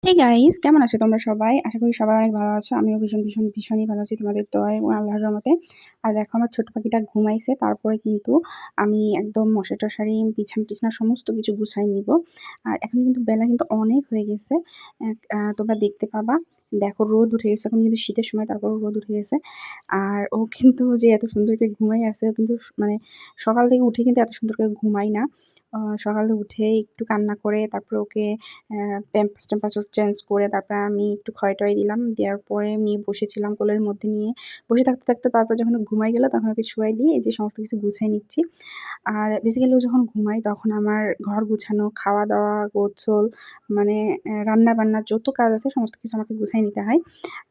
Hey guys, কেমন আছো তোমরা সবাই? আশা করি সবাই অনেক ভালো আছো। আমিও ভীষণই ভালো আছি তোমাদের দোয়ায় এবং আল্লাহর রহমতে। আর দেখো আমার ছোট পাখিটা ঘুমাইছে, তারপরে কিন্তু আমি একদম মশারি-টশারি, বিছানা-টিছানা সমস্ত কিছু গুছাই নিব। আর এখন কিন্তু বেলা কিন্তু অনেক হয়ে গেছে। তোমরা দেখতে পাবা। দেখো রোদ উঠে গেছে, এখন কিন্তু শীতের সময় তারপরেও রোদ উঠে গেছে। আর ও কিন্তু যে এত সুন্দর করে ঘুমাই আছে, ও কিন্তু মানে সকাল থেকে উঠে কিন্তু এত সুন্দর করে ঘুমায় না। সকালে উঠে একটু কান্না করে তারপরে ওকে প্যাম্পাস-ট্যাম্পাস ওর চেঞ্জ করে তারপরে আমি একটু খয়-টয় দিলাম। দেওয়ার পরে নিয়ে বসেছিলাম কোলের মধ্যে নিয়ে। বসে থাকতে তারপর যখন ও ঘুমায় গেল তখন ওকে শুয়াই দিয়ে এই যে সমস্ত কিছু গুছিয়ে নিচ্ছি। আর বেসিক্যালি ও যখন ঘুমায় তখন আমার ঘর গুছানো, খাওয়া-দাওয়া, গোসল মানে রান্না-বান্না যত কাজ আছে সমস্ত কিছু আমাকে গুছায় নিতে হয়।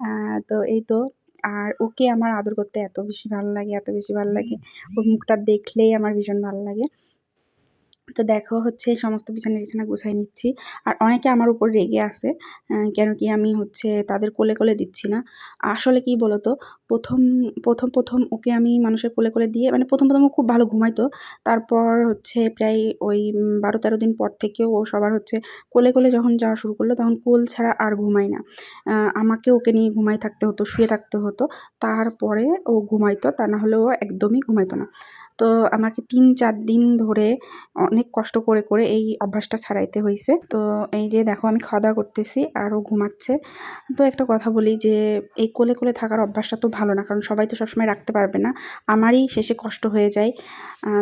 আ তো এই তো। আর ওকে আমার আদর করতে এত বেশি ভালো লাগে, এত বেশি ভালো লাগে। ওর মুখটা দেখলেই আমার ভীষণ ভালো লাগে। তো দেখো হচ্ছে সমস্ত বিছানা-টিছানা গুছাই নিচ্ছি। আর অনেকে আমার উপর রেগে আছে। কেন কি আমি হচ্ছে তাদের কোলে দিচ্ছি না। আসলে কি বলতো? ১ম, ১ম ওকে আমি মানুষের কোলে দিয়ে মানে ১ম ও খুব ভালো ঘুমাইতো। তারপর হচ্ছে প্রায় ওই ১২-১৩ দিন পর থেকে ও সবার হচ্ছে কোলে যখন যাওয়া শুরু করলো তখন কোল ছাড়া আর ঘুমায় না। আমাকে ওকে নিয়ে ঘুমায় থাকতে হতো, শুয়ে থাকতে হতো। তারপরে ও ঘুমাইতো, তা না হলে ও একদমই ঘুমাইতো না। তো আমাকে ৩-৪ দিন ধরে অনেক কষ্ট করে এই অভ্যাসটা ছাড়াইতে হইছে। তো এই যে দেখো আমি খাওয়া-দাওয়া করতেছি আর ও ঘুমাচ্ছে। তো একটা কথা বলি যে এই কোলে থাকার অভ্যাসটা তো ভালো না। কারণ সবাই তো সবসময় রাখতে পারবে না। আমারই শেষে কষ্ট হয়ে যায়।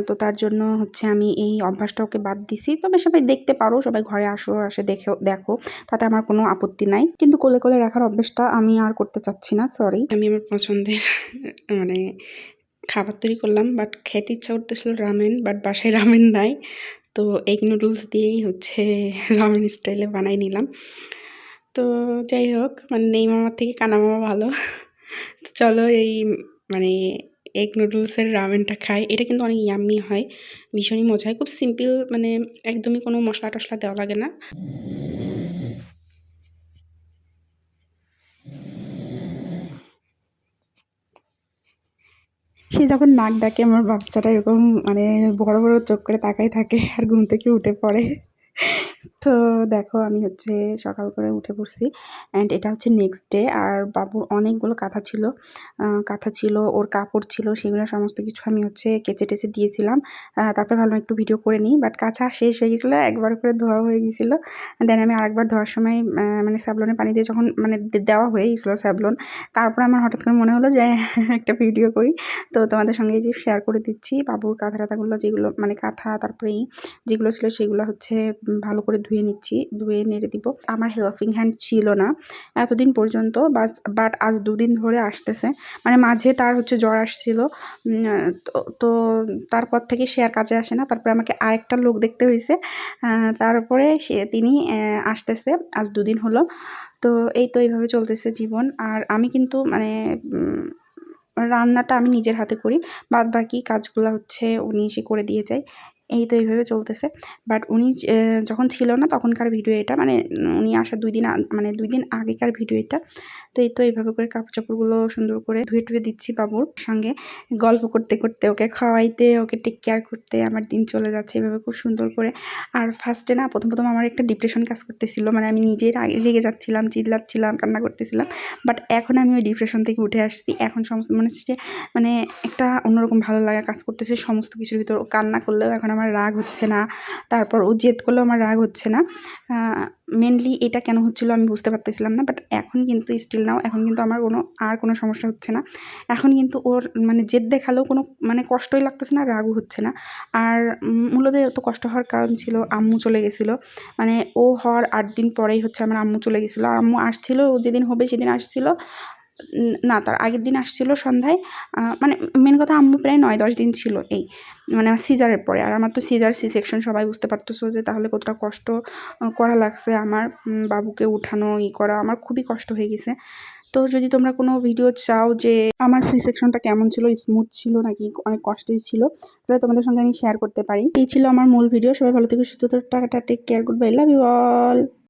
তো তার জন্য হচ্ছে আমি এই অভ্যাসটা ওকে বাদ দিছি। তবে সবাই দেখতে পারো, সবাই ঘরে আসে দেখো। তাতে আমার কোনো আপত্তি নাই। কিন্তু কোলে রাখার অভ্যাসটা আমি আর করতে চাচ্ছি না, সরি। আমি আমার পছন্দের মানে খাবার তৈরি করলাম, বাট খেতে ইচ্ছা করতেছিল রামেন, বাট বাসায় রামেন নাই। তো এগ নুডলস দিয়েই হচ্ছে রামেন স্টাইলে বানাই নিলাম। তো যাই হোক, মানে নেই মামার থেকে কানা মামা ভালো। তো চলো এই মানে এগ নুডলসের রামেনটা খাই। এটা কিন্তু অনেক ইয়াম্মি হয়, ভীষণই মজা হয়। খুব সিম্পল, মানে একদমই কোনো মশলা-টশলা দেওয়া লাগে না। সে যখন নাক ডাকে আমার বাচ্চাটা এরকম মানে বড় চোখ করে তাকায় থাকে আর ঘুম থেকে উঠে পড়ে। তো দেখো আমি হচ্ছে সকাল করে উঠে পড়ছি অ্যান্ড এটা হচ্ছে নেক্সট ডে। আর বাবুর অনেকগুলো কাঁথা ছিল, ওর কাপড় ছিল, সেগুলো সমস্ত কিছু আমি হচ্ছে কেচে-টেচে দিয়েছিলাম। তারপরে ভাবলাম একটু ভিডিও করে নিই, বাট কাচা শেষ হয়ে গেছিলো, একবার করে ধোয়া হয়ে গেছিলো। দেন আমি আরেকবার ধোয়ার সময় মানে স্যাভলনের পানি দিয়ে যখন মানে দেওয়া হয়ে গেছিলো স্যাভলন, তারপরে আমার হঠাৎ করে মনে হলো যে একটা ভিডিও করি। তো তোমাদের সঙ্গে এই যে শেয়ার করে দিচ্ছি বাবুর কাঁথা-টাথাগুলো, যেগুলো মানে কাঁথা তারপরে যেগুলো ছিল সেগুলো হচ্ছে ভালো করে ধুয়ে নিচ্ছি, ধুয়ে নেড়ে দিব। আমার হেল্পিং হ্যান্ড ছিল না এতদিন পর্যন্ত, বাট আজ ২ দিন ধরে আসতেছে। মানে মাঝে তার হচ্ছে জ্বর আসছিল। তো তারপর থেকে সে আর কাজে আসে না। তারপরে আমাকে আরেকটা লোক দেখতে হইছে। তারপরে তিনি আসতেছে। আজ ২ দিন হলো। তো এই তো এইভাবে চলতেছে জীবন। আর আমি কিন্তু মানে রান্নাটা আমি নিজের হাতে করি। বাদবাকি কাজগুলা হচ্ছে উনি এসে করে দিয়ে যায়। এই তো এইভাবে চলতেছে। বাট উনি যখন ছিল না তখনকার ভিডিও এটা, মানে উনি আসার ২ দিন মানে ২ দিন আগেকার ভিডিও এটা। তো এই তো এইভাবে করে কাপড়-চোপড়গুলো সুন্দর করে ধুয়ে দিচ্ছি বাবুর সঙ্গে। গল্প করতে, ওকে খাওয়াইতে, ওকে টেক কেয়ার করতে আমার দিন চলে যাচ্ছে এভাবে খুব সুন্দর করে। আর ফার্স্টে না ১ম আমার একটা ডিপ্রেশন কাজ করতেছিল। মানে আমি নিজেই রেগে যাচ্ছিলাম, চিল্লাচ্ছিলাম, কান্না করতেছিলাম। বাট এখন আমি ওই ডিপ্রেশন থেকে উঠে আসছি। এখন সমস্ত মনে হচ্ছে যে মানে একটা অন্যরকম ভালো লাগা কাজ করতেছে সমস্ত কিছুর ভিতর। ও কান্না করলেও এখন আমার রাগ হচ্ছে না। তারপর ও জেদ করলেও আমার রাগ হচ্ছে না। মেইনলি এটা কেন হচ্ছিলো আমি বুঝতে পারতেছিলাম না। বাট এখন কিন্তু স্টিল নাও এখন কিন্তু আমার কোনো সমস্যা হচ্ছে না। এখন কিন্তু ওর মানে জেদ দেখালেও কোনো মানে কষ্টই লাগতেছে না, রাগও হচ্ছে না। আর মূলত এত কষ্ট হওয়ার কারণ ছিল আম্মু চলে গেছিলো। মানে ও হওয়ার ৮ দিন পরেই হচ্ছে আমার আম্মু চলে গেছিলো। আর আম্মু আসছিলো, ও যেদিন হবে সেদিন আসছিলো। না, তার আগের দিন আসছিল সন্ধ্যায়। মানে মেন কথা আম্মু প্রায় ৯-১০ দিন ছিল এই মানে আমার সিজারের পরে। আর আমার তো সিজার সি সেকশন, সবাই বুঝতে পারতেছো যে তাহলে কতটা কষ্ট করা লাগছে আমার। বাবুকে উঠানো করা আমার খুবই কষ্ট হয়ে গেছে। তো যদি তোমরা কোনো ভিডিও চাও যে আমার সি সেকশনটা কেমন ছিল, স্মুথ ছিল নাকি অনেক কষ্টের ছিল, তাহলে তোমাদের সঙ্গে আমি শেয়ার করতে পারি। এই ছিল আমার মূল ভিডিও। সবাই ভালো থেকো, সুস্থ থেকো, tata, take care, goodbye, love you all.